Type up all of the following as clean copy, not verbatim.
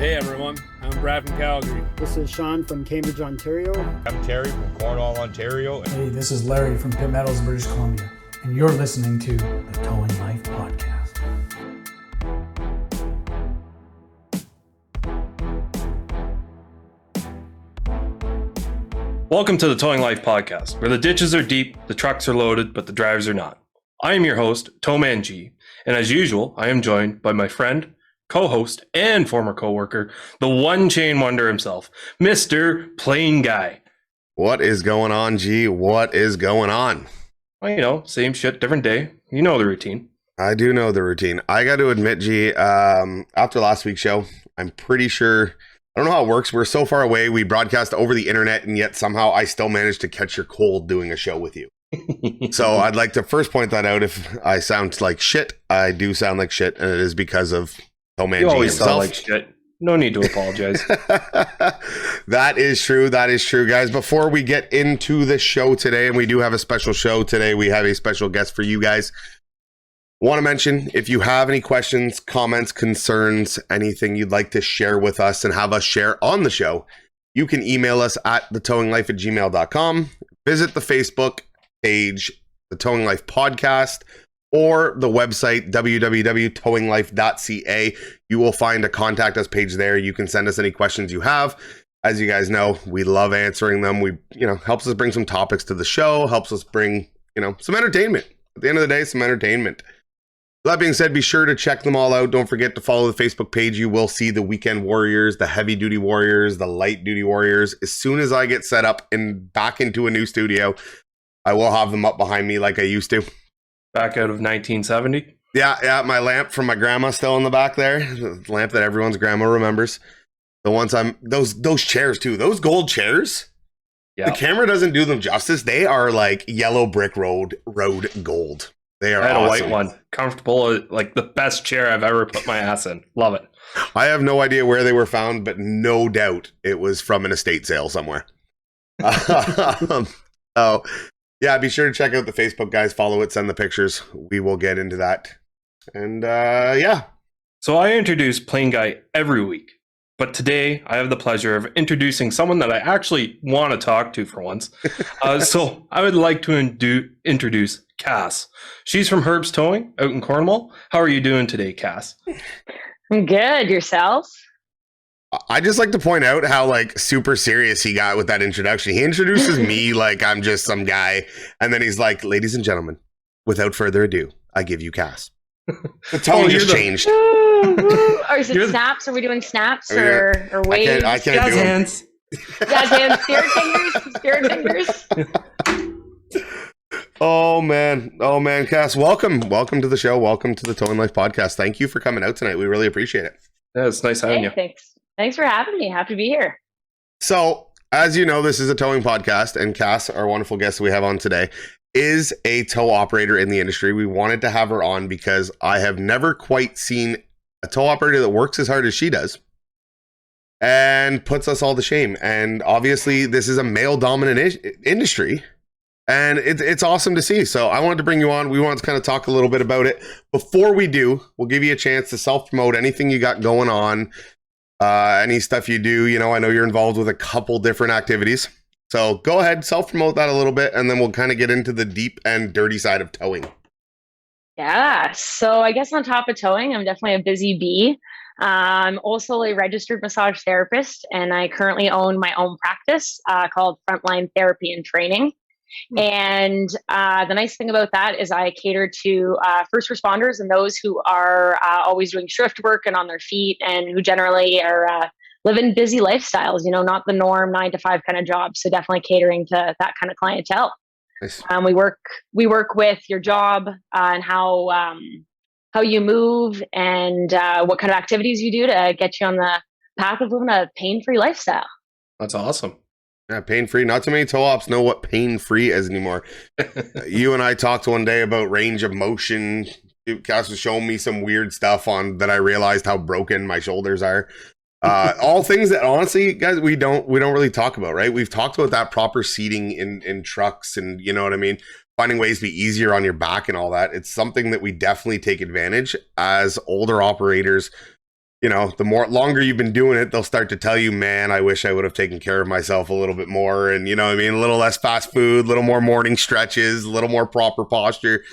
Hey everyone, I'm Brad from Calgary. This is Sean from Cambridge, Ontario. I'm Terry from Cornwall, Ontario. Hey, this is Larry from Pitt Meadows, British Columbia, and you're listening to the Towing Life Podcast. Welcome to the Towing Life Podcast, where the ditches are deep, the trucks are loaded, but the drivers are not. I am your host, TowManG, and as usual, I am joined by my friend, co-host, and former co-worker, the one chain wonder himself, Mr. PlainGuy. What is going on, G? What is going on? Well, you know, same shit, different day. You know the routine. I do know the routine. I got to admit, G, after last week's show, I'm pretty sure, I don't know how it works. We're so far away. We broadcast over the internet, and yet somehow I still managed to catch your cold doing a show with you. So I'd like to first point that out. If I sound like shit, I do sound like shit, and it is because of TowManG You always himself. sound like shit. No need to apologize. That is true. That is true, guys. Before we get into the show today, and we do have a special show today, we have a special guest for you guys. Want to mention, if you have any questions, comments, concerns, anything you'd like to share with us and have us share on the show, you can email us at thetowinglife@gmail.com. Visit the Facebook page, The Towing Life Podcast, or the website, www.towinglife.ca. You will find a contact us page there. You can send us any questions you have. As you guys know, we love answering them. We, helps us bring some topics to the show, helps us bring, some entertainment. At the end of the day, some entertainment. That being said, be sure to check them all out. Don't forget to follow the Facebook page. You will see the Weekend Warriors, the Heavy Duty Warriors, the Light Duty Warriors. As soon as I get set up and back into a new studio, I will have them up behind me like I used to. Back out of 1970. Yeah, my lamp from my grandma still in the back there. The lamp that everyone's grandma remembers. The ones those chairs too. Those gold chairs. Yeah. The camera doesn't do them justice. They are like yellow brick road gold. They are. I had awesome. a white one, comfortable, like the best chair I've ever put my ass in. Love it. I have no idea where they were found, but no doubt it was from an estate sale somewhere. Oh. Yeah, be sure to check out the Facebook, guys. Follow it, send the pictures. We will get into that. And yeah. So I introduce PlainGuy every week. But today I have the pleasure of introducing someone that I actually want to talk to for once. So I would like to introduce Cass. She's from Herb's Towing out in Cornwall. How are you doing today, Cass? I'm good. Yourself? I just like to point out how super serious he got with that introduction. He introduces me like I'm just some guy, and then he's like, "Ladies and gentlemen, without further ado, I give you Cass." The tone just changed. Or is it snaps? Are we doing snaps or waves? I can't do hands. Jazz hands. Spirit fingers. Oh man, Cass, welcome to the show. Welcome to the Towing Life Podcast. Thank you for coming out tonight. We really appreciate it. Yeah, it's nice having you. Thanks for having me. Happy to be here. So, as you know, this is a towing podcast, and Cass, our wonderful guest we have on today, is a tow operator in the industry. We wanted to have her on because I have never quite seen a tow operator that works as hard as she does and puts us all to shame. And obviously, this is a male-dominant industry, and it's awesome to see. So I wanted to bring you on. We want to kind of talk a little bit about it. Before we do, we'll give you a chance to self-promote anything you got going on. Any stuff you do, I know you're involved with a couple different activities. So go ahead, self-promote that a little bit, and then we'll kind of get into the deep and dirty side of towing. Yeah. So I guess on top of towing, I'm definitely a busy bee. I'm also a registered massage therapist, and I currently own my own practice called Frontline Therapy and Training. And the nice thing about that is I cater to first responders and those who are always doing shift work and on their feet, and who generally are living busy lifestyles, not the norm 9-to-5 kind of job. So definitely catering to that kind of clientele. Nice. We work with your job and how you move and what kind of activities you do to get you on the path of living a pain-free lifestyle. That's awesome. Yeah, pain-free. Not too many tow ops know what pain-free is anymore. You and I talked one day about range of motion. Cass was showing me some weird stuff on that I realized how broken my shoulders are. All things that honestly, guys, we don't really talk about, right? We've talked about that proper seating in trucks, and you know what I mean? Finding ways to be easier on your back and all that. It's something that we definitely take advantage as older operators. you know, the longer you've been doing it, they'll start to tell you, man, I wish I would have taken care of myself a little bit more. And, you know what I mean? A little less fast food, a little more morning stretches, a little more proper posture.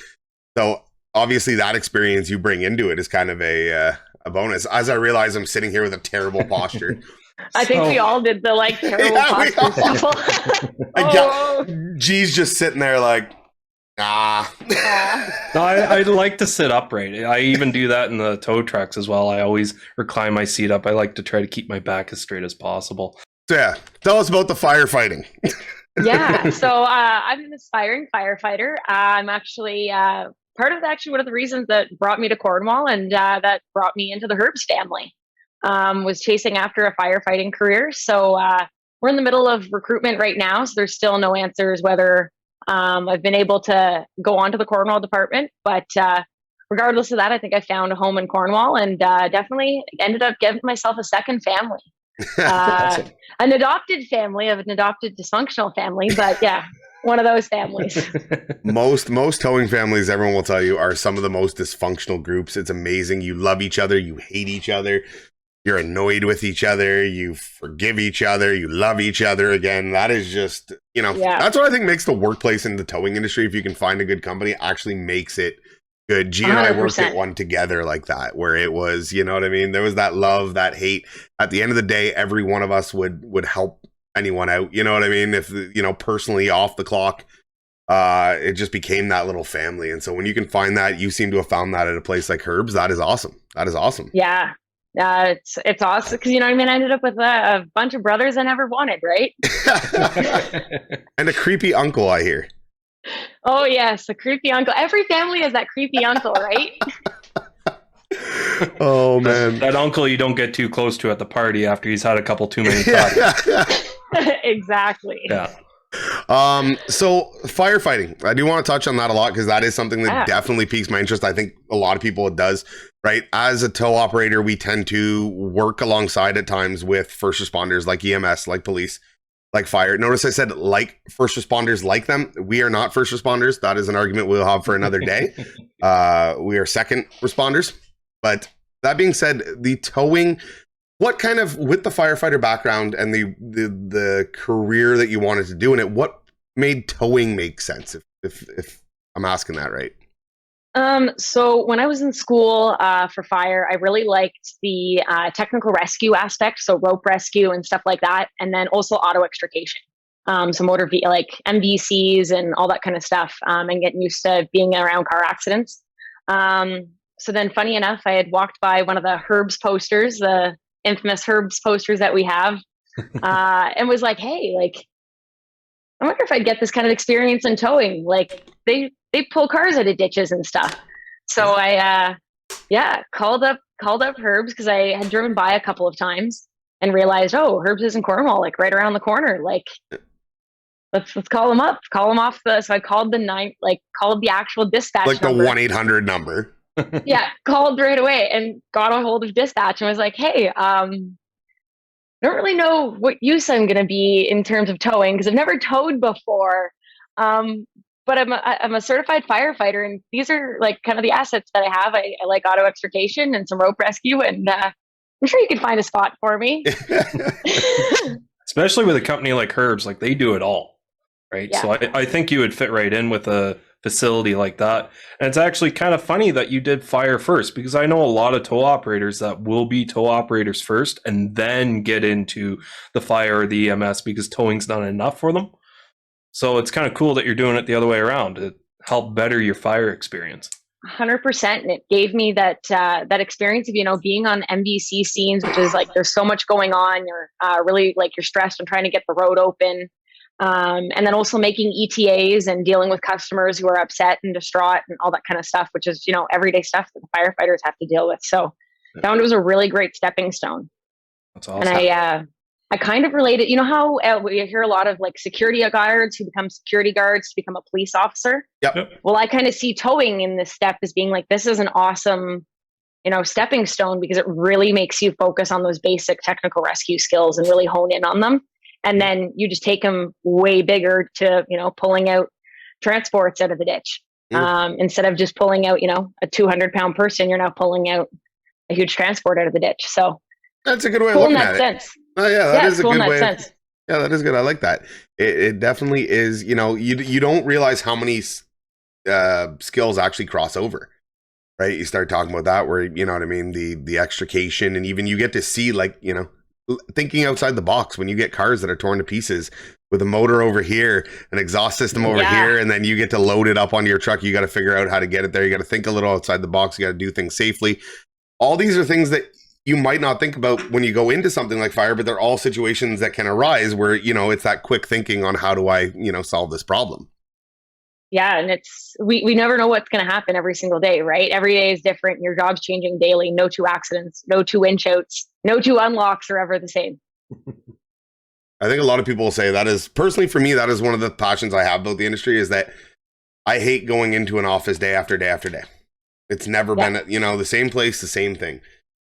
So obviously that experience you bring into it is kind of a bonus. As I realize I'm sitting here with a terrible posture. I think we all did the like terrible posture stuff. G's just sitting there like, nah. No, I like to sit upright. I even do that in the tow trucks as well. I always recline my seat up. I like to try to keep my back as straight as possible. So yeah, tell us about the firefighting. Yeah, so I'm an aspiring firefighter. I'm actually part of one of the reasons that brought me to Cornwall and that brought me into the Herbs family was chasing after a firefighting career. So we're in the middle of recruitment right now, so there's still no answers whether I've been able to go on to the Cornwall department. But regardless of that, I think I found a home in Cornwall and definitely ended up giving myself a second family. An adopted family of an adopted dysfunctional family, but yeah, one of those families. Most towing families, everyone will tell you, are some of the most dysfunctional groups. It's amazing. You love each other, you hate each other, you're annoyed with each other, you forgive each other, you love each other again. That is just, you know, that's what I think makes the workplace in the towing industry, if you can find a good company, actually makes it good. G and I worked at one together like that, where it was, you know what I mean? There was that love, that hate. At the end of the day, every one of us would help anyone out. You know what I mean? If, you know, personally off the clock, it just became that little family. And so when you can find that, you seem to have found that at a place like Herbs. That is awesome. That is awesome. Yeah. It's awesome because, you know what I mean? I ended up with a bunch of brothers I never wanted, right? And a creepy uncle, I hear. Oh, yes, a creepy uncle. Every family has that creepy uncle, right? Oh, man. That uncle you don't get too close to at the party after he's had a couple too many toddies. Exactly. Yeah. So firefighting, I do want to touch on that a lot because that is something that definitely piques my interest. I think a lot of people it does, right? As a tow operator, we tend to work alongside at times with first responders like EMS, like police, like fire. Notice I said like first responders like them. We are not first responders. That is an argument we'll have for another day. We are second responders. But that being said, the towing, what kind of, with the firefighter background and the career that you wanted to do in it, what made towing make sense? If I'm asking that right. So when I was in school for fire, I really liked the technical rescue aspect, so rope rescue and stuff like that, and then also auto extrication. So like MVCs and all that kind of stuff, and getting used to being around car accidents. So then, funny enough, I had walked by one of the Herbs posters, the infamous Herbs posters that we have, and was like, "Hey, like, I wonder if I'd get this kind of experience in towing. Like, they pull cars out of ditches and stuff." So I, called up Herbs because I had driven by a couple of times and realized, oh, Herbs is in Cornwall, like right around the corner. Like, let's call him up, call him off the. So I called called the actual dispatch, like the 1-800 number. Yeah, called right away and got a hold of dispatch and was like, hey, I don't really know what use I'm going to be in terms of towing because I've never towed before. But I'm a certified firefighter, and these are like kind of the assets that I have. I like auto extrication and some rope rescue, and I'm sure you can find a spot for me. Especially with a company like Herbs, like they do it all, right? Yeah. So I think you would fit right in with a facility like that. And it's actually kind of funny that you did fire first, because I know a lot of tow operators that will be tow operators first and then get into the fire or the EMS because towing's not enough for them. So it's kind of cool that you're doing it the other way around to help better your fire experience. 100%. And it gave me that experience of, you know, being on MVC scenes, which is like, there's so much going on. You're really like, you're stressed and trying to get the road open. And then also making ETAs and dealing with customers who are upset and distraught and all that kind of stuff, which is, you know, everyday stuff that the firefighters have to deal with. So I found it was a really great stepping stone. That's awesome. And I kind of related, you know how we hear a lot of like security guards who become security guards to become a police officer. Yep. Well, I kind of see towing in this step as being like, this is an awesome, you know, stepping stone because it really makes you focus on those basic technical rescue skills and really hone in on them. And then you just take them way bigger to, you know, pulling out transports out of the ditch. Instead of just pulling out, you know, a 200-pound person, you're now pulling out a huge transport out of the ditch. So That's a good way of cool in looking that at it. sense. Oh yeah, that is a cool in good that way. sense. Yeah, that is good. I like that. It definitely is. You know, you don't realize how many skills actually cross over, right? You start talking about that, where you know what I mean, the extrication, and even you get to see, like, you know, thinking outside the box when you get cars that are torn to pieces with a motor over here, an exhaust system over here, and then you get to load it up onto your truck. You got to figure out how to get it there. You got to think a little outside the box. You got to do things safely. All these are things that you might not think about when you go into something like fire, but they're all situations that can arise where, you know, it's that quick thinking on how do I, you know, solve this problem. Yeah, and it's we never know what's going to happen every single day, right? Every day is different. Your job's changing daily. No two accidents, no two winch outs, no two unlocks are ever the same. I think a lot of people will say that is, personally for me, that is one of the passions I have about the industry, is that I hate going into an office day after day after day. It's never been, you know, the same place, the same thing.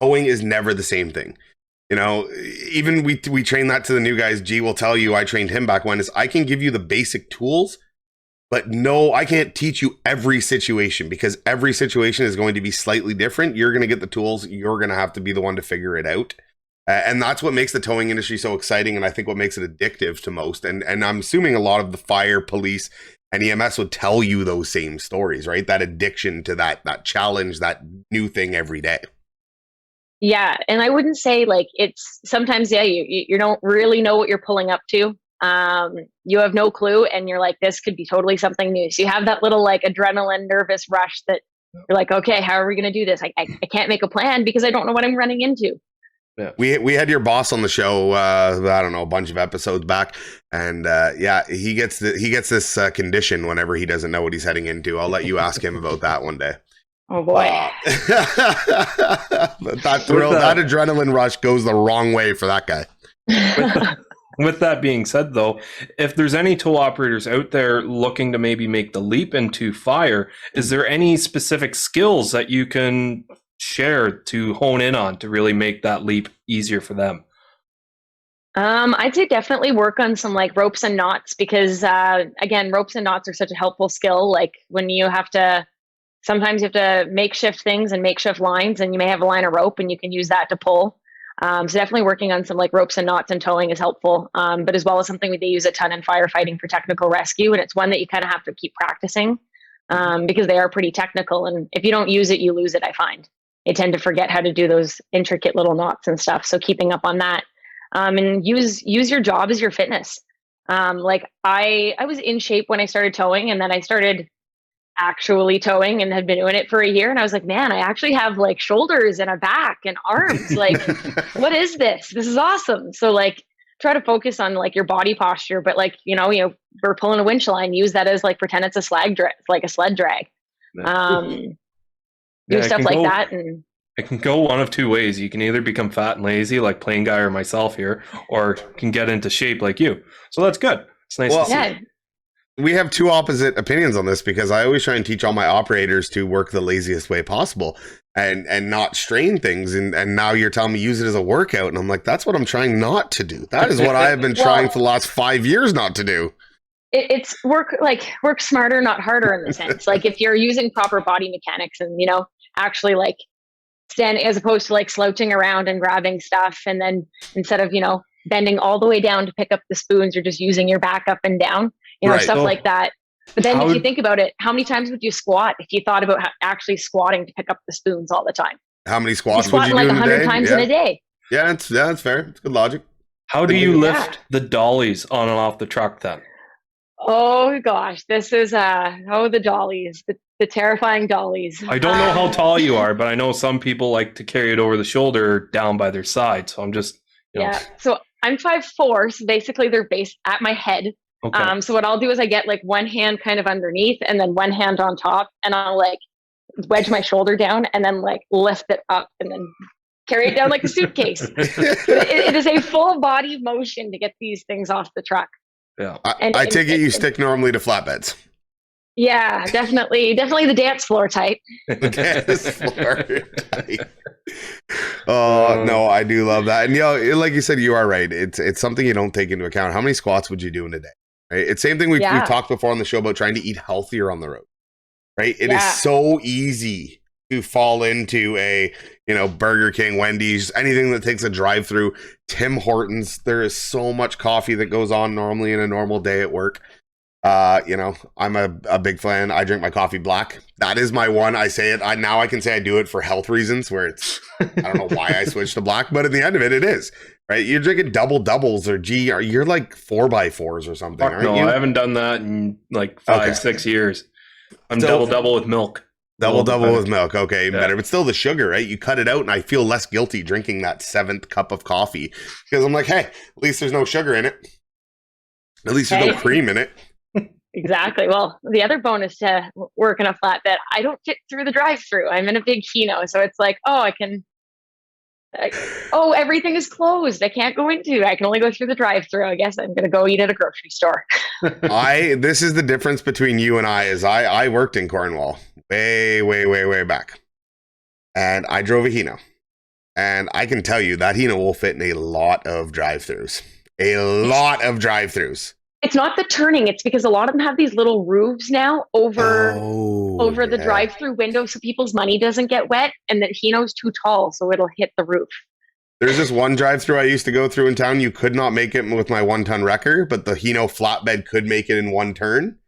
Towing is never the same thing. You know, even we train that to the new guys. G will tell you, I trained him back when, is I can give you the basic tools, but no, I can't teach you every situation, because every situation is going to be slightly different. You're going to get the tools. You're going to have to be the one to figure it out. And that's what makes the towing industry so exciting. And I think what makes it addictive to most. And I'm assuming a lot of the fire, police, and EMS would tell you those same stories, right? That addiction to that challenge, that new thing every day. Yeah, and I wouldn't say like it's sometimes, you don't really know what you're pulling up to. You have no clue, and you're like, this could be totally something new. So you have that little like adrenaline, nervous rush that you're like, okay, how are we going to do this? I can't make a plan because I don't know what I'm running into. Yeah. We had your boss on the show, I don't know, a bunch of episodes back, and yeah, he gets this condition whenever he doesn't know what he's heading into. I'll let you ask him about that one day. Oh boy. That thrill, that adrenaline rush goes the wrong way for that guy. With that being said, though, if there's any tow operators out there looking to maybe make the leap into fire, is there any specific skills that you can share to hone in on to really make that leap easier for them? I'd say definitely work on some like ropes and knots, because again, ropes and knots are such a helpful skill. Like when you have to, sometimes you have to makeshift things and makeshift lines, and you may have a line of rope and you can use that to pull. So definitely working on some like ropes and knots and towing is helpful. But as well as something they use a ton in firefighting for technical rescue. And it's one that you kind of have to keep practicing because they are pretty technical. And if you don't use it, you lose it, I find. They tend to forget how to do those intricate little knots and stuff. So keeping up on that, and use your job as your fitness. Like I was in shape when I started towing, and then I started actually towing and had been doing it for a year. And I was like, man, I actually have like shoulders and a back and arms. Like, what is this? This is awesome. So like try to focus on like your body posture, but like, we're pulling a winch line, use that as like, pretend it's a sled drag. Do stuff like that. And it can go one of two ways. You can either become fat and lazy like PlainGuy or myself here, or can get into shape like you. So that's good. It's nice to see. We have two opposite opinions on this, because I always try and teach all my operators to work the laziest way possible and not strain things. And now you're telling me use it as a workout. And I'm like, that's what I'm trying not to do. That is what I have been trying for the last 5 years not to do. It's work smarter, not harder in the sense. Like if you're using proper body mechanics and, actually like standing as opposed to like slouching around and grabbing stuff. And then instead of, bending all the way down to pick up the spoons, you're just using your back up and down. Stuff like that. But then if you think about it, how many times would you squat if you thought about actually squatting to pick up the spoons all the time? How many squats would you do like in a day? 100 times in a day. Yeah, that's fair. It's good logic. How do you lift the dollies on and off the truck then? Oh gosh, this is the dollies, the terrifying dollies. I don't know how tall you are, but I know some people like to carry it over the shoulder down by their side. So I'm just So I'm 5'4", so basically they're based at my head. Okay. So what I'll do is I get like one hand kind of underneath and then one hand on top, and I'll like wedge my shoulder down and then like lift it up and then carry it down like a suitcase. It is a full body motion to get these things off the truck. Yeah, I take it you stick normally to flatbeds. Yeah, definitely the dance floor type. The dance floor type. Oh no, I do love that. And like you said, you are right. It's something you don't take into account. How many squats would you do in a day? Right? It's same thing we've talked before on the show about trying to eat healthier on the road. Right? It is so easy to fall into a, Burger King, Wendy's, anything that takes a drive-through, Tim Hortons. There is so much coffee that goes on normally in a normal day at work. I'm a big fan. I drink my coffee black. That is my one. I say it. Now I can say I do it for health reasons where it's, I don't know why I switched to black, but at the end of it is, right? You're drinking doubles or you're like 4x4s or something, aren't no, you? I haven't done that in like 5-6 years. I'm double with milk. Double with milk. Okay, Yeah. better. But still the sugar, right? You cut it out and I feel less guilty drinking that 7th cup of coffee because I'm like, hey, at least there's no sugar in it. At least there's no cream in it. Exactly. Well, the other bonus to working a flatbed, I don't get through the drive-through. I'm in a big kino, so it's like, everything is closed. I can't go into. I can only go through the drive-through. I guess I'm going to go eat at a grocery store. This is the difference between you and I. Is I worked in Cornwall way back, and I drove a Hino, and I can tell you that Hino will fit in a lot of drive-throughs. It's not the turning. It's because a lot of them have these little roofs now over the drive-through window, so people's money doesn't get wet, and that Hino's too tall, so it'll hit the roof. There's this one drive-through I used to go through in town. You could not make it with my 1-ton wrecker, but the Hino flatbed could make it in one turn.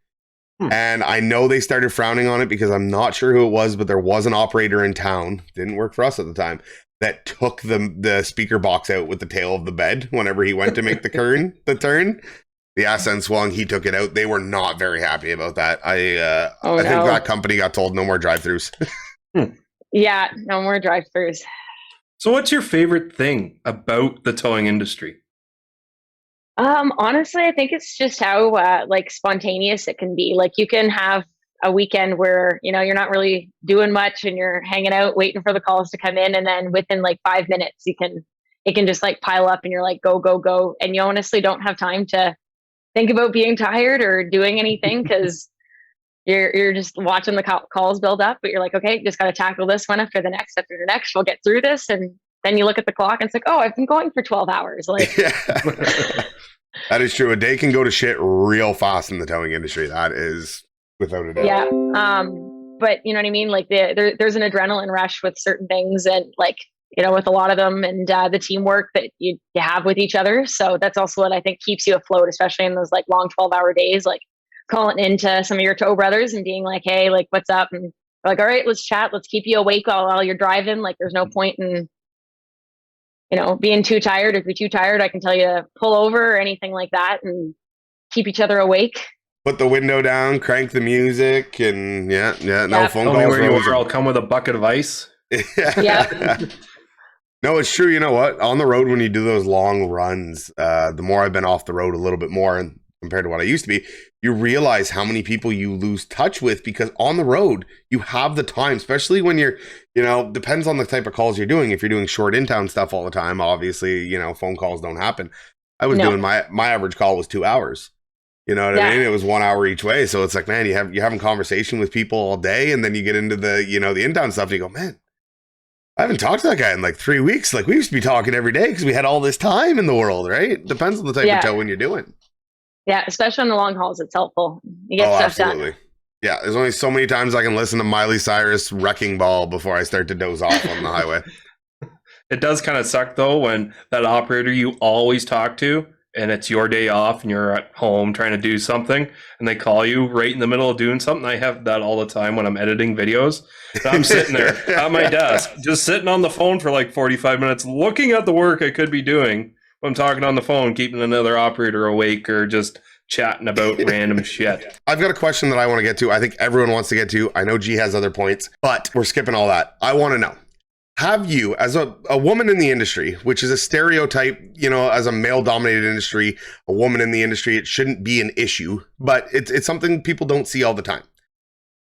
And I know they started frowning on it because I'm not sure who it was, but there was an operator in town, didn't work for us at the time, that took the speaker box out with the tail of the bed whenever he went to make the turn. The ascent swung, he took it out. They were not very happy about that. I think that company got told no more drive-thrus. Yeah, no more drive-thrus. So what's your favorite thing about the towing industry? Honestly, I think it's just how spontaneous it can be. Like you can have a weekend where, you're not really doing much and you're hanging out waiting for the calls to come in, and then within like 5 minutes it can just like pile up and you're like go, and you honestly don't have time to think about being tired or doing anything because you're just watching the calls build up, but you're like, okay, just got to tackle this one after the next. We'll get through this. And then you look at the clock and it's like, oh, I've been going for 12 hours. Like, that is true. A day can go to shit real fast in the towing industry. That is without a doubt. Yeah. But you know what I mean? Like there's an adrenaline rush with certain things and like, with a lot of them and the teamwork that you have with each other. So that's also what I think keeps you afloat, especially in those like long 12-hour days, like calling into some of your tow brothers and being like, hey, like, what's up? And like, all right, let's chat. Let's keep you awake while you're driving. Like, there's no point in, being too tired. If you're too tired, I can tell you to pull over or anything like that and keep each other awake. Put the window down, crank the music, and no phone Tell calls. me where you are. I'll come with a bucket of ice. Yeah. No, it's true. You know what? On the road, when you do those long runs, the more I've been off the road a little bit more and compared to what I used to be, you realize how many people you lose touch with because on the road, you have the time, especially when you're, depends on the type of calls you're doing. If you're doing short in-town stuff all the time, obviously, phone calls don't happen. I was doing my average call was 2 hours. You know what I mean? It was 1 hour each way. So it's like, man, you're having conversation with people all day. And then you get into the, the in-town stuff and you go, man, I haven't talked to that guy in like 3 weeks. Like we used to be talking every day because we had all this time in the world, right? Depends on the type of towing you're doing. Yeah, especially on the long hauls, it's helpful. You get stuff done. Yeah, there's only so many times I can listen to Miley Cyrus Wrecking Ball before I start to doze off on the highway. It does kind of suck though when that operator you always talk to and it's your day off and you're at home trying to do something and they call you right in the middle of doing something. I have that all the time when I'm editing videos. So I'm sitting there at my desk, just sitting on the phone for like 45 minutes, looking at the work I could be doing. I'm talking on the phone, keeping another operator awake or just chatting about random shit. I've got a question that I want to get to. I think everyone wants to get to. I know G has other points, but we're skipping all that. I want to know. Have you, as a woman in the industry, which is a stereotype, as a male-dominated industry, a woman in the industry, it shouldn't be an issue, but it's something people don't see all the time.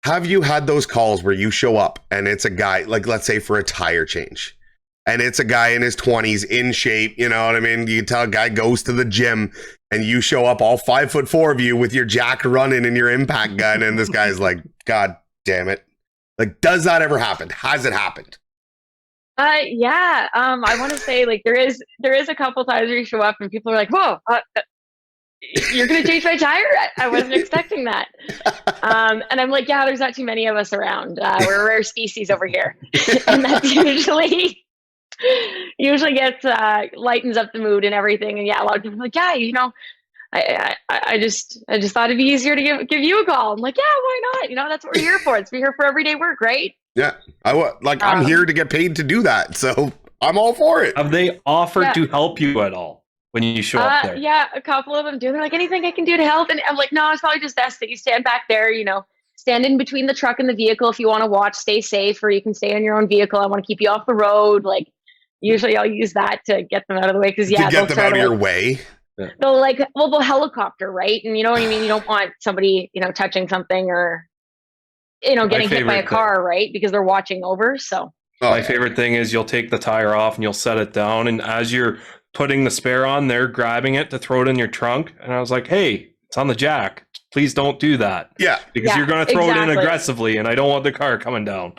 Have you had those calls where you show up and it's a guy, like let's say for a tire change, and it's a guy in his 20s in shape, you know what I mean? You can tell a guy goes to the gym and you show up all 5'4" of you with your jack running and your impact gun, and this guy's like, God damn it. Like, does that ever happen? Has it happened? Yeah. I want to say like there is a couple times where you show up and people are like, whoa, you're going to change my tire? I wasn't expecting that. And I'm like, yeah, there's not too many of us around. We're a rare species over here. And that's usually gets, lightens up the mood and everything. And yeah, a lot of people are like, yeah, you know, I just thought it'd be easier to give you a call. I'm like, yeah, why not? You know, that's what we're here for. We're here for everyday work, right? Yeah. I'm here to get paid to do that. So I'm all for it. Have they offered to help you at all when you show up there? Yeah, a couple of them do. They're like, anything I can do to help? And I'm like, no, it's probably just best that you stand back there, you know, stand in between the truck and the vehicle. If you want to watch, stay safe, or you can stay in your own vehicle. I want to keep you off the road. Like, usually I'll use that to get them out of the way. Because to get them out of your way. They'll helicopter, right? And you know what I mean? You don't want somebody, you know, touching something or, you know, getting hit by a car, right? Because they're watching over. So my favorite thing is you'll take the tire off and you'll set it down. And as you're putting the spare on, they're grabbing it to throw it in your trunk. And I was like, hey, it's on the jack. Please don't do that. Yeah. Because you're going to throw it in aggressively and I don't want the car coming down.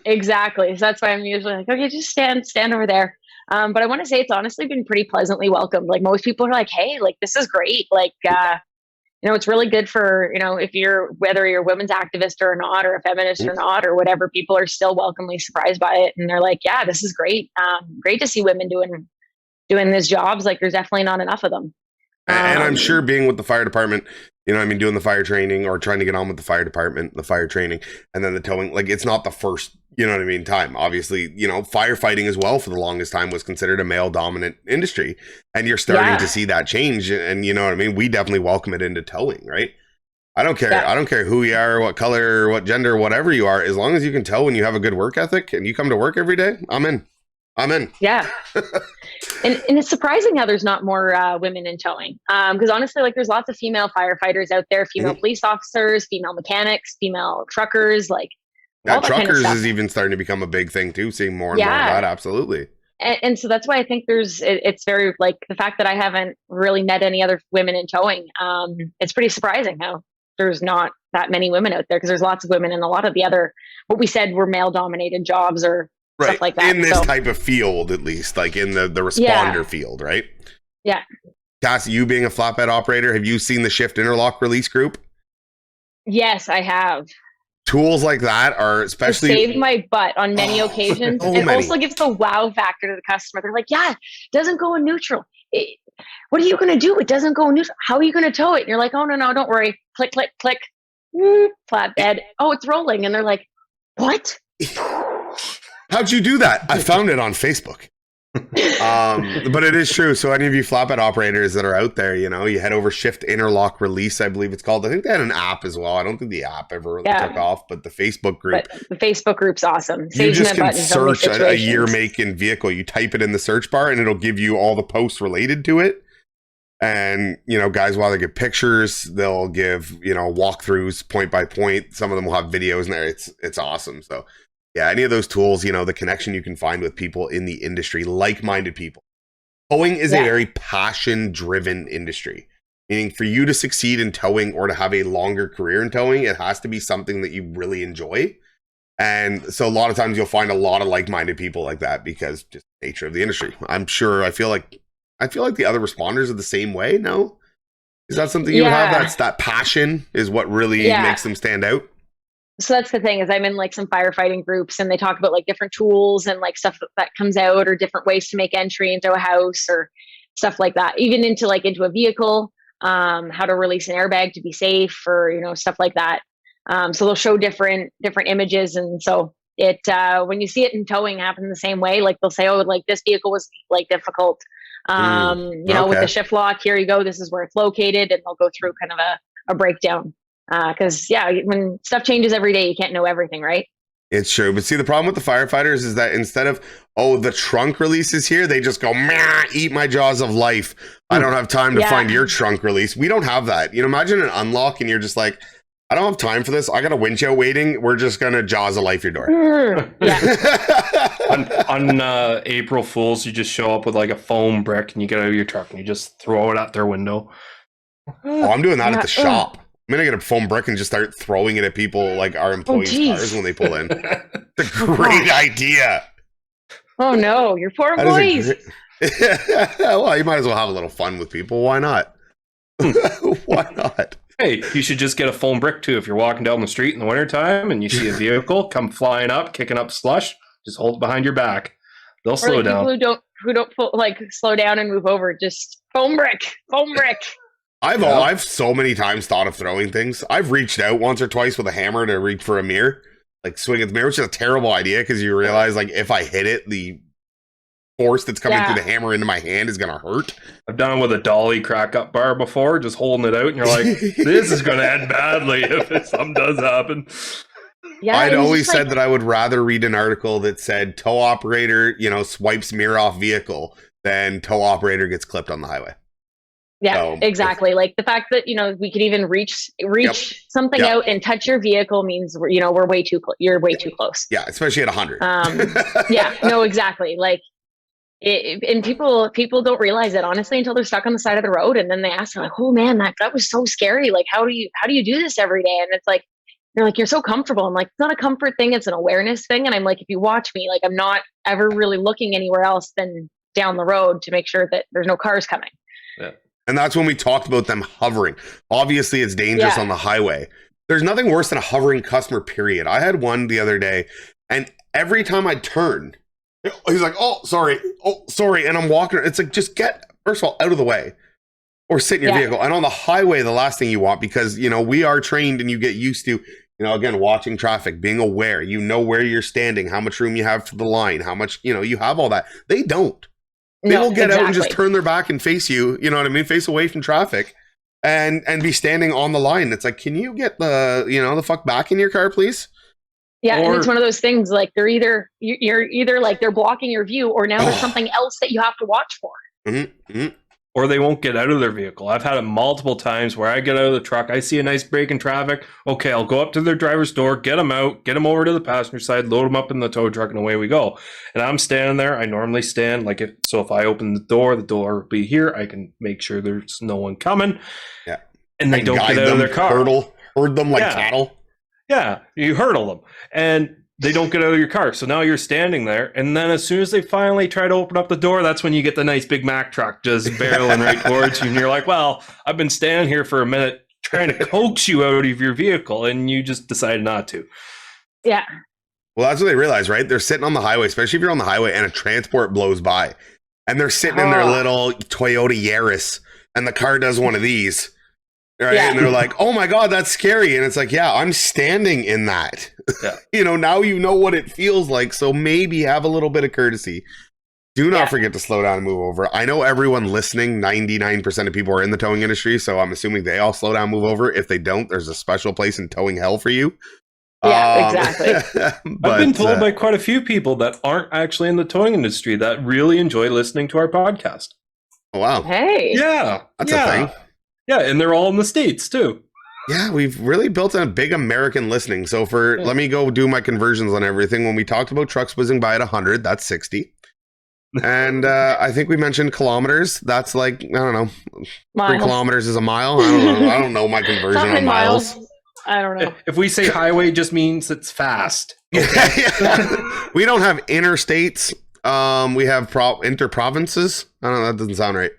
Exactly. So that's why I'm usually like, okay, just stand over there. But I want to say it's honestly been pretty pleasantly welcomed. Like, most people are like, hey, like, this is great. Like, you know, it's really good for, you know, whether you're a women's activist or not, or a feminist or not, or whatever, people are still welcomely surprised by it. And they're like, yeah, this is great. Great to see women doing these jobs. Like, there's definitely not enough of them. And I'm sure being with the fire department, you know, I mean, doing the fire training or trying to get on with the fire department, the fire training, and then the towing, like, it's not the first, you know what I mean, time. Obviously, you know, firefighting as well for the longest time was considered a male dominant industry. And you're starting to see that change. And you know what I mean? We definitely welcome it into towing, right? I don't care. I don't care who you are, what color, what gender, whatever you are. As long as you can tow and you have a good work ethic and you come to work every day, I'm in. Yeah. And it's surprising how there's not more women in towing. Because honestly, like, there's lots of female firefighters out there, female police officers, female mechanics, female truckers, like, all that truckers kind of is even starting to become a big thing too, seeing more and more of that. Absolutely. And so that's why I think it's very, like, the fact that I haven't really met any other women in towing. It's pretty surprising how there's not that many women out there, because there's lots of women in a lot of the other, what we said were male dominated jobs or stuff like that. In this type of field, at least, like in the responder field, right? Yeah. Cassie, you being a flatbed operator, have you seen the shift interlock release group? Yes, I have. Tools like that are especially... It saved my butt on many occasions. So and many. Also gives the wow factor to the customer. They're like, yeah, it doesn't go in neutral. What are you going to do? It doesn't go in neutral. How are you going to tow it? And you're like, oh, no, don't worry. Click, click, click. Flatbed. Oh, it's rolling. And they're like, what? How'd you do that? I found it on Facebook. But it is true. So any of you flatbed operators that are out there, you know, you head over Shift Interlock Release, I believe it's called. I think they had an app as well. I don't think the app ever really took off, but the Facebook group. But the Facebook group's awesome. You just can search a year, make, and vehicle. You type it in the search bar and it'll give you all the posts related to it. And, you know, guys, while they give pictures, they'll give, you know, walkthroughs point by point. Some of them will have videos in there. It's awesome. So yeah, any of those tools, you know, the connection you can find with people in the industry, like-minded people. Towing is a very passion-driven industry. Meaning for you to succeed in towing or to have a longer career in towing, it has to be something that you really enjoy. And so a lot of times you'll find a lot of like-minded people like that because just the nature of the industry. I feel like the other responders are the same way. No? Is that something you would have? That's that passion is what really makes them stand out. So that's the thing, is I'm in like some firefighting groups and they talk about like different tools and like stuff that comes out, or different ways to make entry into a house or stuff like that, even into a vehicle, how to release an airbag to be safe, or, you know, stuff like that. So they'll show different images. And so it, when you see it in towing happen the same way, like they'll say, oh, like this vehicle was like difficult, you know, with the shift lock, here you go, this is where it's located. And they'll go through kind of a breakdown. Because when stuff changes every day, you can't know everything, right? It's true. But see, the problem with the firefighters is that instead of, oh, the trunk release is here, they just go, meh, eat my jaws of life. I don't have time to find your trunk release. We don't have that. You know, imagine an unlock and you're just like, I don't have time for this. I got a winch out waiting. We're just going to jaws of life your door. On April Fools, you just show up with like a foam brick and you get out of your truck and you just throw it out their window. Oh, I'm doing that at the shop. I'm going to get a foam brick and just start throwing it at people, like our employees' cars when they pull in. It's a great idea. Oh, no. Your poor employees. Well, you might as well have a little fun with people. Why not? Why not? Hey, you should just get a foam brick too. If you're walking down the street in the wintertime and you see a vehicle come flying up, kicking up slush, just hold it behind your back. They'll slow like down. People who don't like slow down and move over, just foam brick. I've so many times thought of throwing things. I've reached out once or twice with a hammer to reach for a mirror, like swing at the mirror, which is a terrible idea because you realize like if I hit it, the force that's coming through the hammer into my hand is gonna hurt. I've done it with a dolly crack up bar before, just holding it out, and you're like, this is gonna end badly if something does happen. Yeah, I'd always said that I would rather read an article that said tow operator, swipes mirror off vehicle than tow operator gets clipped on the highway. Yeah, So, exactly. Like the fact that we could even reach something out and touch your vehicle means we're way too you're way too close. Yeah, especially at 100. Yeah, no, exactly. Like, and people don't realize it honestly until they're stuck on the side of the road, and then they ask, like, "Oh man, that was so scary. Like, how do you do this every day?" And it's like, they're like, "You're so comfortable." I'm like, "It's not a comfort thing; it's an awareness thing." And I'm like, if you watch me, like, I'm not ever really looking anywhere else than down the road to make sure that there's no cars coming. Yeah. And that's when we talked about them hovering. Obviously, it's dangerous on the highway. There's nothing worse than a hovering customer, period. I had one the other day, and every time I turn, he's like, "Oh, sorry. Oh, sorry." And I'm walking. It's like, just get, first of all, out of the way or sit in your vehicle. And on the highway, the last thing you want, because, we are trained and you get used to, again, watching traffic, being aware, where you're standing, how much room you have for the line, how much, you have all that. They don't. They will get out and just turn their back and face you, you know what I mean? Face away from traffic and be standing on the line. It's like, can you get the fuck back in your car, please? Yeah, and it's one of those things like you're either like they're blocking your view, or now there's something else that you have to watch for. Mm-hmm. Mm-hmm. Or they won't get out of their vehicle. I've had it multiple times where I get out of the truck, I see a nice break in traffic. Okay, I'll go up to their driver's door, get them out, get them over to the passenger side, load them up in the tow truck, and away we go. And I'm standing there. I normally stand if I open the door will be here. I can make sure there's no one coming. Yeah, and they don't get out of their car. Herd them like cattle. Yeah, you hurdle them, and they don't get out of your car. So now you're standing there, and then as soon as they finally try to open up the door, that's when you get the nice big Mack truck just barreling right towards you, and you're like, well, I've been standing here for a minute trying to coax you out of your vehicle, and you just decided not to. Yeah. Well, that's what they realize, right? They're sitting on the highway, especially if you're on the highway and a transport blows by, and they're sitting in their little Toyota Yaris, and the car does one of these. Right. Yeah. And they're like, "Oh my God, that's scary." And it's like, yeah, I'm standing in that. Yeah. Now you know what it feels like. So maybe have a little bit of courtesy. Do not forget to slow down and move over. I know everyone listening, 99% of people are in the towing industry. So I'm assuming they all slow down, move over. If they don't, there's a special place in towing hell for you. Yeah, exactly. I've been told by quite a few people that aren't actually in the towing industry that really enjoy listening to our podcast. Oh, wow. Hey. Yeah. That's a thing. Yeah, and they're all in the States, too. Yeah, we've really built a big American listening. So let me go do my conversions on everything. When we talked about trucks whizzing by at 100, that's 60. And I think we mentioned kilometers. That's like, I don't know, miles. 3 kilometers is a mile. I don't know my conversion on miles. I don't know. If we say highway, it just means it's fast. Okay? Yeah. We don't have interstates. We have interprovinces. I don't know, that doesn't sound right.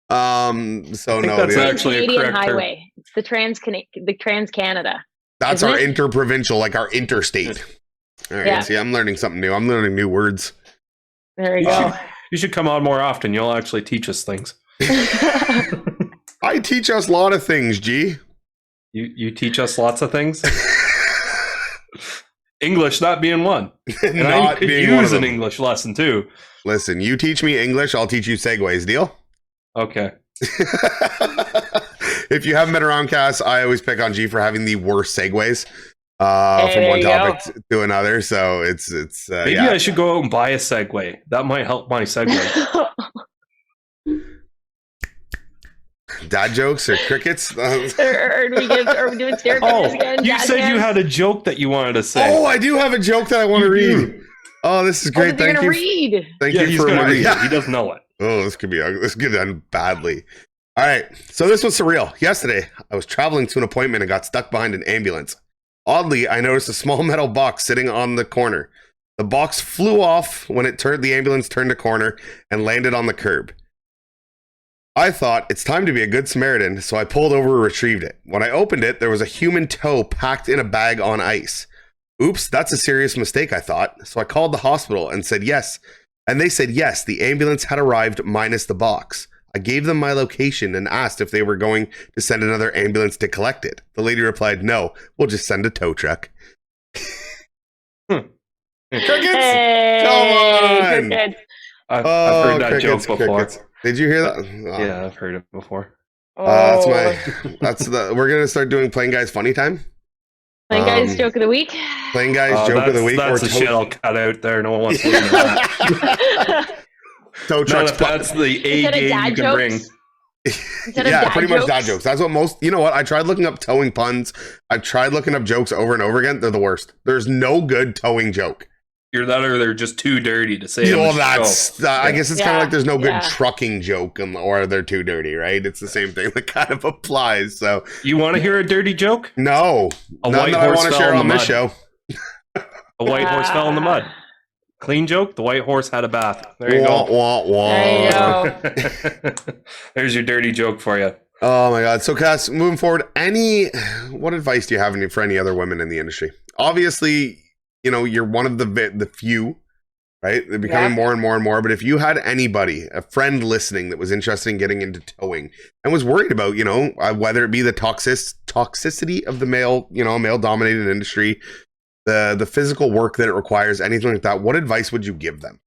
So no, that's actually a Canadian correct highway. term. It's the Trans Canada. That's our interprovincial, like our interstate. All right, see, I'm learning something new. I'm learning new words. There you go. You should come on more often. You'll actually teach us things. I teach us a lot of things, G. You teach us lots of things. English not being one. And not I could being use one of an them. English lesson too. Listen, you teach me English, I'll teach you segues. Deal? Okay. If you haven't been around, Cass, I always pick on G for having the worst segues from one topic to another. So it's maybe I should go out and buy a Segway. That might help my Segway. Dad jokes or crickets? Are we doing stereotypes again? You said you had a joke that you wanted to say. Oh, I do have a joke that I want to read. Oh, this is great. Thank you. Read. Thank you for reminding me. He doesn't know it. Oh, this could be ugly. This could end badly. All right. So this was surreal. Yesterday, I was traveling to an appointment and got stuck behind an ambulance. Oddly, I noticed a small metal box sitting on the corner. The box flew off when the ambulance turned a corner and landed on the curb. I thought it's time to be a good Samaritan, so I pulled over and retrieved it. When I opened it, there was a human toe packed in a bag on ice. Oops, that's a serious mistake, I thought. So I called the hospital and said yes. And they said yes, the ambulance had arrived minus the box. I gave them my location and asked if they were going to send another ambulance to collect it. The lady replied, no, we'll just send a tow truck. Crickets? Hey, Come on! crickets. I've heard that crickets, joke before. crickets. Did you hear that? Oh. Yeah, I've heard it before. That's Oh. we're gonna start doing PlainGuy's funny time. PlainGuy's joke of the week. PlainGuy's joke of the week, That's or the shit I'll cut out there. No one wants to listen to that. tow No, trucks. that's the A Instead of game dad you can bring. jokes. Instead of Yeah, dad pretty much jokes. dad jokes. That's what most. You know what? I tried looking up towing puns. I've tried looking up jokes over and over again. They're the worst. There's no good towing joke. You're that, or they're just too dirty to say. Well, on the that's. show. I guess it's kind of Yeah, like there's no good yeah. trucking joke, or they're too dirty, right? It's the same thing that kind of applies. So You want to hear a dirty joke? no, A none white that I horse want to fell share in on the this mud. show. A white horse fell in the mud. Clean joke. The white horse had a bath. There you Wah, go. wah, wah. There you go. There's your dirty joke for you. Oh my god. So Cass, moving forward, what advice do you have for any other women in the industry? Obviously, you're one of the few, right? They're becoming more and more and more. But if you had anybody, a friend listening that was interested in getting into towing and was worried about, whether it be the toxicity of the male dominated industry, the physical work that it requires, anything like that, what advice would you give them?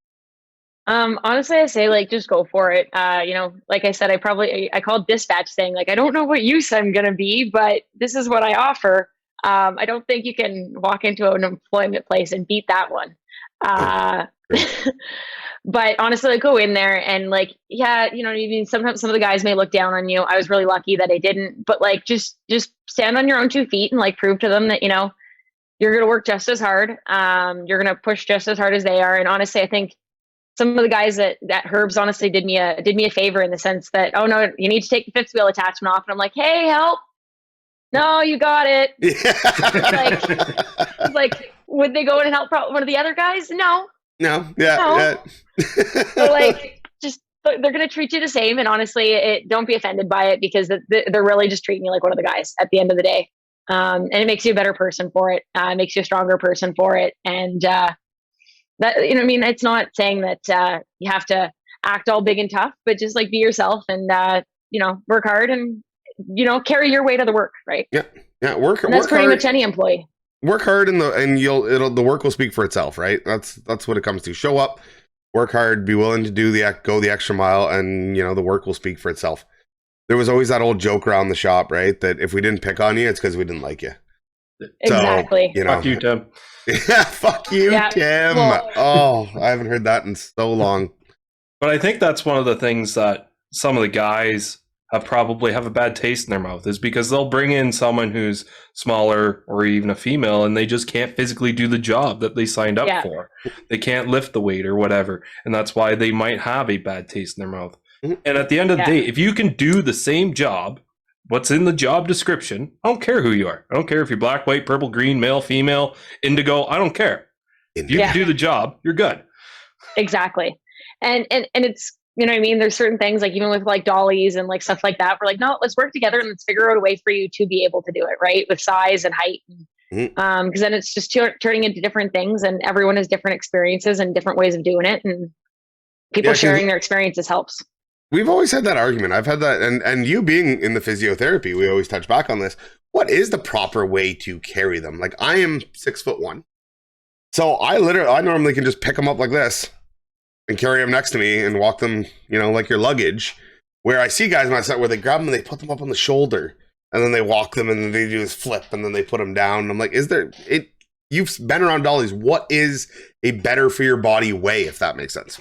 Honestly, I say just go for it. Like I said, I called dispatch saying I don't know what use I'm gonna be, but this is what I offer. I don't think you can walk into an employment place and beat that one. But honestly, go in there and sometimes some of the guys may look down on you. I was really lucky that I didn't, but just stand on your own 2 feet and prove to them that you're gonna work just as hard. You're gonna push just as hard as they are. And honestly, I think some of the guys that Herbs honestly did me a favor in the sense that, oh no, you need to take the fifth wheel attachment off. And I'm like, hey, help. No, you got it. Would they go in and help one of the other guys? No. No. Yeah. So they're going to treat you the same. And honestly, don't be offended by it because they're really just treating you like one of the guys at the end of the day. And it makes you a better person for it. It makes you a stronger person for it. And, that, it's not saying that you have to act all big and tough, but just be yourself and, work hard and, carry your weight of the work, right? Yeah. Yeah. Work pretty hard. much any employee. Work hard and the work will speak for itself, right? That's what it comes to. Show up, work hard, be willing to go the extra mile, and the work will speak for itself. There was always that old joke around the shop, right? That if we didn't pick on you, it's because we didn't like you. Exactly. So, Fuck you, Tim. Yeah, fuck you, Yeah, Tim. well- I haven't heard that in so long. But I think that's one of the things that some of the guys probably have a bad taste in their mouth is because they'll bring in someone who's smaller or even a female and they just can't physically do the job that they signed up for. They can't lift the weight or whatever. And that's why they might have a bad taste in their mouth. Mhm. And at the end of the day, if you can do the same job, what's in the job description, I don't care who you are. I don't care if you're black, white, purple, green, male, female, indigo. I don't care. If you can do the job, you're good. Exactly. And it's, there's certain things even with dollies and stuff like that. We're no, let's work together and let's figure out a way for you to be able to do it, right? With size and height. Because then it's just turning into different things and everyone has different experiences and different ways of doing it. And people sharing their experiences helps. We've always had that argument. I've had that. And you being in the physiotherapy, we always touch back on this. What is the proper way to carry them? I am 6'1". So I normally can just pick them up like this and carry them next to me and walk them, like your luggage. Where I see guys on my set where they grab them and they put them up on the shoulder and then they walk them and then they do this flip and then they put them down. And I'm like, you've been around dollies. What is a better for your body way, if that makes sense?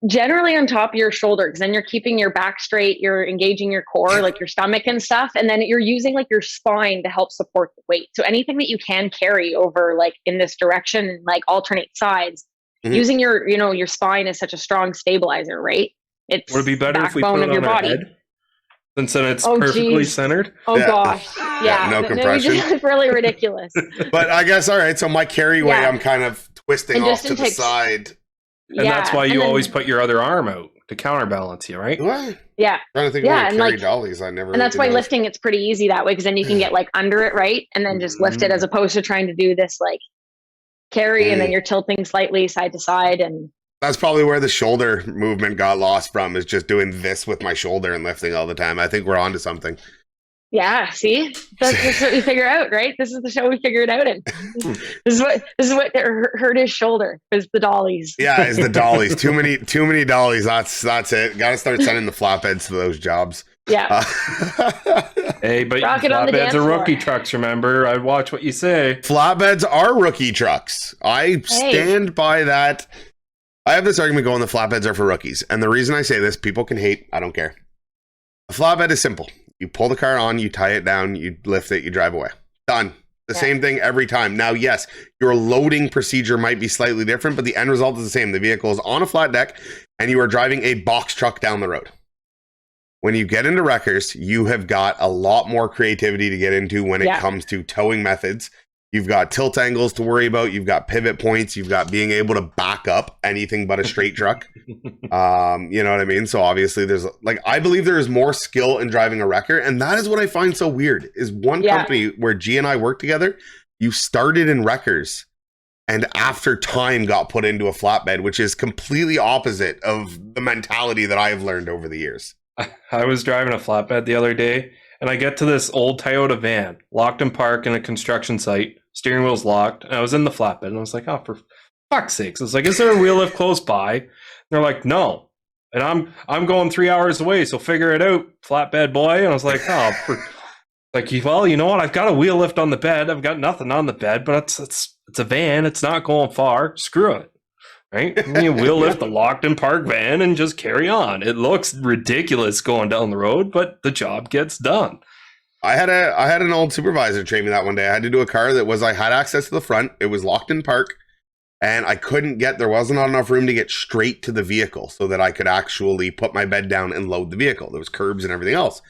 Generally on top of your shoulder, because then you're keeping your back straight, you're engaging your core, your stomach and stuff. And then you're using your spine to help support the weight. So anything that you can carry over in this direction, alternate sides, using your spine is such a strong stabilizer, right? It's would it be better if we put it on our head? Since then it's perfectly centered? Oh gosh. Yeah. No compression. It's really ridiculous. But I guess, all right. So my carry weight, I'm kind of twisting off to the side. And that's why you always put your other arm out to counterbalance you, right? What? Yeah. Trying to think Yeah, of and carry like- dollies. I never. And that's why really lifting it's pretty easy that way, because then you can get like under it, right? And then just lift it, as opposed to trying to do this like carry and then you're tilting slightly side to side. And That's probably where the shoulder movement got lost from, is just doing this with my shoulder and lifting all the time. I think we're onto something. yeah, see, that's what we figure out, right? This is the show we figured out in. This is what hurt his shoulder, is the dollies. Yeah, it's the dollies. Too many dollies. That's it. Got to start sending the flatbeds to those jobs. Yeah. Hey, but Rock it on the flatbeds dance are floor. rookie trucks, remember? I watch what you say. Flatbeds are rookie trucks. I stand by that. I have this argument going, the flatbeds are for rookies. And the reason I say this, people can hate, I don't care. A flatbed is simple. You pull the car on, you tie it down, you lift it, you drive away. Done. The same thing every time. Now, yes, your loading procedure might be slightly different, but the end result is the same. The vehicle is on a flat deck, and you are driving a box truck down the road. When you get into wreckers, you have got a lot more creativity to get into when it comes to towing methods. You've got tilt angles to worry about. You've got pivot points. You've got being able to back up anything but a straight truck. You know what I mean? So obviously there's like, I believe there is more skill in driving a wrecker. And that is what I find so weird, is one company where G and I worked together, you started in wreckers and after time got put into a flatbed, which is completely opposite of the mentality that I've learned over the years. I was driving a flatbed the other day, and I get to this old Toyota van, locked in park in a construction site, steering wheel's locked, and I was in the flatbed, and I was like, oh, for fuck's sakes. I was like, is there a wheel lift close by? And they're like, no. And I'm going 3 hours away, so figure it out, flatbed boy. And I was like, well, you know what? I've got a wheel lift on the bed. I've got nothing on the bed, but it's a van. It's not going far. Screw it. Right? You wheel lift the locked in park van and just carry on. It looks ridiculous going down the road, but the job gets done. I had an old supervisor train me that one day. I had to do a car that was, I had access to the front. It was locked in park, and I couldn't there wasn't enough room to get straight to the vehicle so that I could actually put my bed down and load the vehicle. There was curbs and everything else.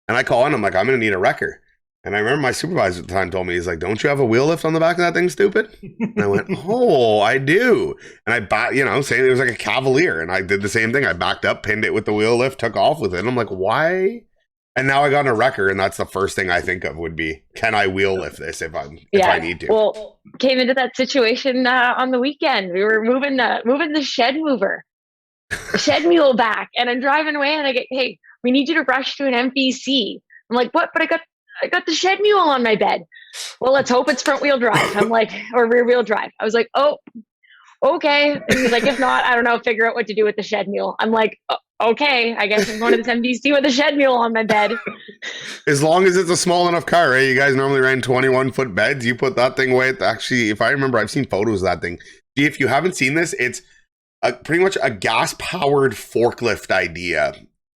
And I call in, I'm like, I'm going to need a wrecker. And I remember my supervisor at the time told me, he's like, don't you have a wheel lift on the back of that thing, stupid? And I went, oh, I do. And I saying it was like a Cavalier. And I did the same thing. I backed up, pinned it with the wheel lift, took off with it. And I'm like, why? And now I got in a wrecker, and that's the first thing I think of would be, can I wheel lift this if I need to? Well, came into that situation on the weekend. We were moving the shed mover, the shed mule back, and I'm driving away, and I get, hey, we need you to rush to an MPC. I'm like, what? But I got the shed mule on my bed. Well, let's hope it's front wheel drive. I'm like, or rear wheel drive. I was like, oh, okay. And he's like, if not, I don't know, figure out what to do with the shed mule. I'm like, okay, I guess I'm going to this MDC with a shed mule on my bed. As long as it's a small enough car, right? You guys normally rent 21-foot beds. You put that thing away. Actually, if I remember, I've seen photos of that thing. Gee, if you haven't seen this, it's pretty much a gas-powered forklift idea.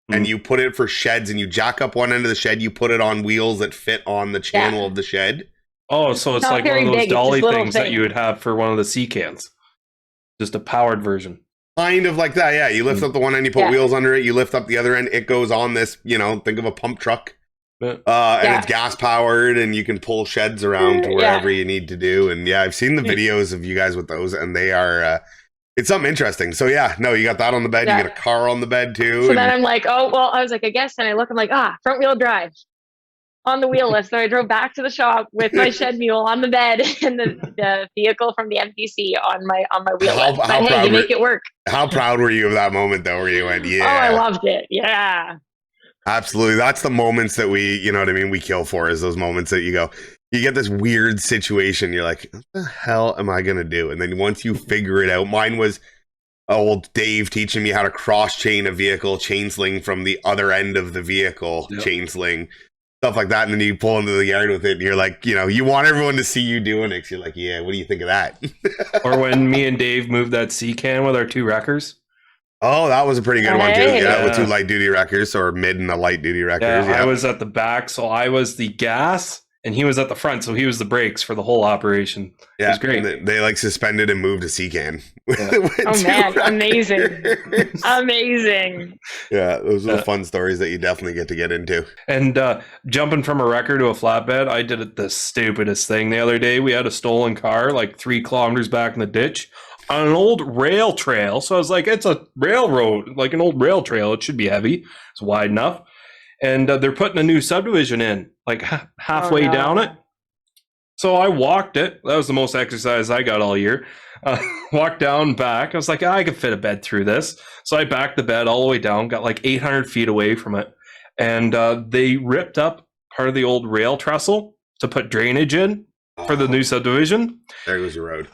And you put it for sheds, and you jack up one end of the shed, you put it on wheels that fit on the channel of the shed. Oh, so it's Not like one very of those big, dolly it's just little things that thing. you would have for one of the sea cans. Just a powered version. Kind of like that, yeah. You lift up the one end, you put wheels under it, you lift up the other end, it goes on this, think of a pump truck. And it's gas powered, and you can pull sheds around to wherever you need to do. And yeah, I've seen the videos of you guys with those, and they are... it's something interesting. So yeah, no, you got that on the bed. You got a car on the bed too. So then I'm like, oh, well, I was like, I guess. And I look, I'm like, front wheel drive on the wheel lift. So I drove back to the shop with my shed mule on the bed and the vehicle from the MPC on my wheel lift. But hey, you make it work. How proud were you of that moment though, where you went, yeah. Oh, I loved it. Yeah. Absolutely. That's the moments that we, you know what I mean, we kill for, is those moments that you go, you get this weird situation. You're like, what the hell am I going to do? And then once you figure it out, mine was old Dave teaching me how to cross chain a vehicle, chain sling from the other end of the vehicle, chain sling, stuff like that. And then you pull into the yard with it, and you're like, you want everyone to see you doing it. 'Cause you're like, yeah, what do you think of that? Or when me and Dave moved that sea can with our 2 wreckers. Oh, that was a pretty good one too. Yeah, with 2 light duty wreckers, or mid and a light duty wreckers. Yeah, I was at the back, so I was the gas, and he was at the front, so he was the brakes for the whole operation. It was great. They like suspended and moved a sea can. Oh man, amazing. Amazing. Yeah, those are the fun stories that you definitely get into. And jumping from a wrecker to a flatbed, I did the stupidest thing the other day. We had a stolen car like 3 kilometers back in the ditch. on an old rail trail. So I was like, it's a railroad, like an old rail trail. It should be heavy. It's wide enough. And they're putting a new subdivision in, like halfway down it. So I walked it. That was the most exercise I got all year. Walked down, back. I was like, I could fit a bed through this. So I backed the bed all the way down, got like 800 feet away from it. And they ripped up part of the old rail trestle to put drainage in for the new subdivision. There goes your road.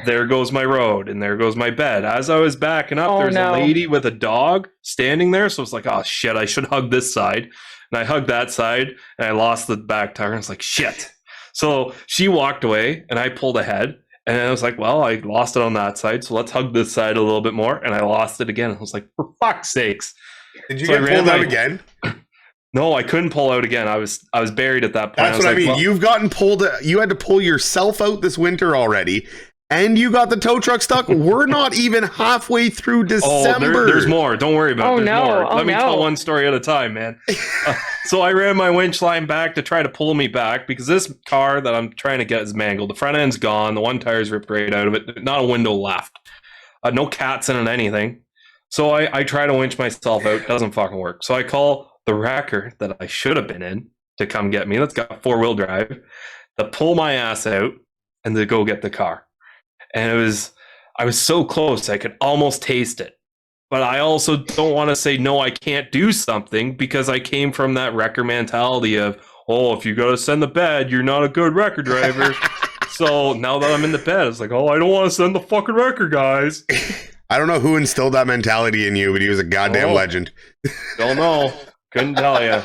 There goes my road, and there goes my bed. As I was backing up, there's a lady with a dog standing there. So it's like, oh, shit, I should hug this side. And I hugged that side, and I lost the back tire. And it's like, shit. So she walked away, and I pulled ahead. And I was like, well, I lost it on that side, so let's hug this side a little bit more. And I lost it again. I was like, for fuck's sakes. Did you get pulled out again? No, I couldn't pull out again. I was buried at that point. That's what I mean. Well, you've gotten pulled. You had to pull yourself out this winter already. And you got the tow truck stuck. We're not even halfway through December. There's more. Don't worry about it. There's more. Let me tell one story at a time, man. So I ran my winch line back to try to pull me back because this car that I'm trying to get is mangled. The front end's gone. The one tire's ripped right out of it. Not a window left. No cats in it, anything. So I try to winch myself out. Doesn't fucking work. So I call the wrecker that I should have been in to come get me. That's got 4-wheel drive to pull my ass out and to go get the car. And I was so close, I could almost taste it. But I also don't want to say, no, I can't do something because I came from that wrecker mentality of, oh, if you got to send the bed, you're not a good wrecker driver. So now that I'm in the bed, it's like, oh, I don't want to send the fucking wrecker, guys. I don't know who instilled that mentality in you, but he was a goddamn legend. Don't know. Couldn't tell you.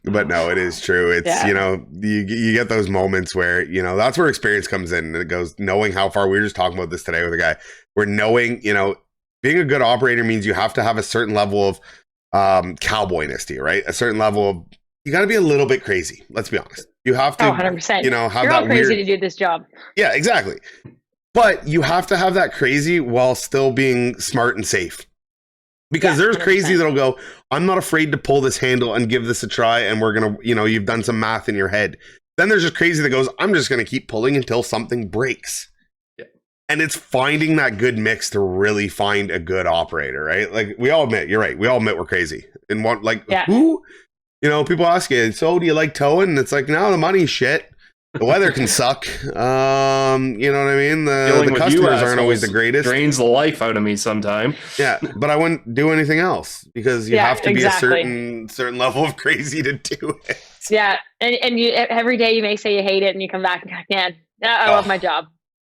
But no, it is true. It's, you know, you get those moments where, you know, that's where experience comes in. And it goes knowing how far. We were just talking about this today with a guy. Where knowing, you know, being a good operator means you have to have a certain level of cowboyness to you, right? A certain level of, you got to be a little bit crazy. Let's be honest. You have to, 100%. You know, have You're that all crazy weird, to do this job. Yeah, exactly. But you have to have that crazy while still being smart and safe. Because there's 100%. Crazy that'll go, I'm not afraid to pull this handle and give this a try. And we're going to, you know, you've done some math in your head. Then there's just crazy that goes, I'm just going to keep pulling until something breaks. Yeah. And it's finding that good mix to really find a good operator, right? Like we all admit, you're right. We all admit we're crazy. And what, like, who, you know, people ask you, so do you like towing? And it's like, no, the money's shit. The weather can suck. You know what I mean? The customers aren't always the greatest. Drains the life out of me sometime. Yeah, but I wouldn't do anything else because you have to be a certain level of crazy to do it. Yeah, and you every day you may say you hate it, and you come back and go, man, I love my job.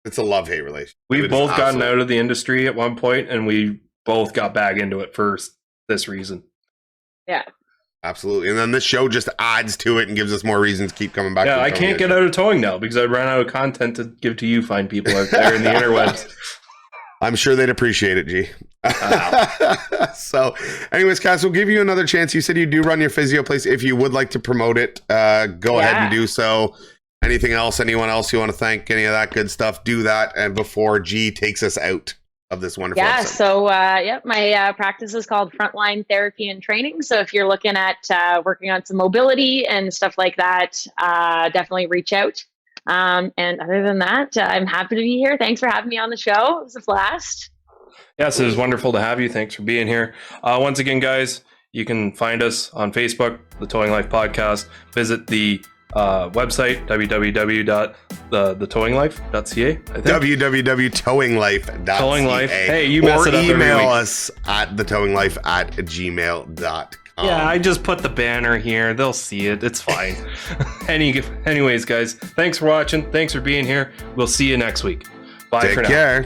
It's a love-hate relationship. We've both gotten out of the industry at one point, and we both got back into it for this reason. Yeah. Absolutely. And then this show just adds to it and gives us more reasons to keep coming back. Yeah, I can't get out of towing now because I ran out of content to give to you fine people out there in the interwebs. I'm sure they'd appreciate it, G. So anyways, Cass, we'll give you another chance. You said you do run your physio place. If you would like to promote it, go ahead and do so. Anything else, anyone else you want to thank, any of that good stuff, do that. And before G takes us out of this wonderful episode. So my practice is called Frontline Therapy and Training. So if you're looking at working on some mobility and stuff like that, definitely reach out. And other than that, I'm happy to be here. Thanks for having me on the show. It was a blast. Yes, it was wonderful to have you. Thanks for being here. Once again, guys, you can find us on Facebook, the Towing Life Podcast. Visit the website, www.thetowinglife.ca. www.towinglife.ca. Towing Life. Hey, you mess it up. Or email us at thetowinglife@gmail.com. Yeah, I just put the banner here. They'll see it. It's fine. Anyways, guys, thanks for watching. Thanks for being here. We'll see you next week. Bye for now. Take care.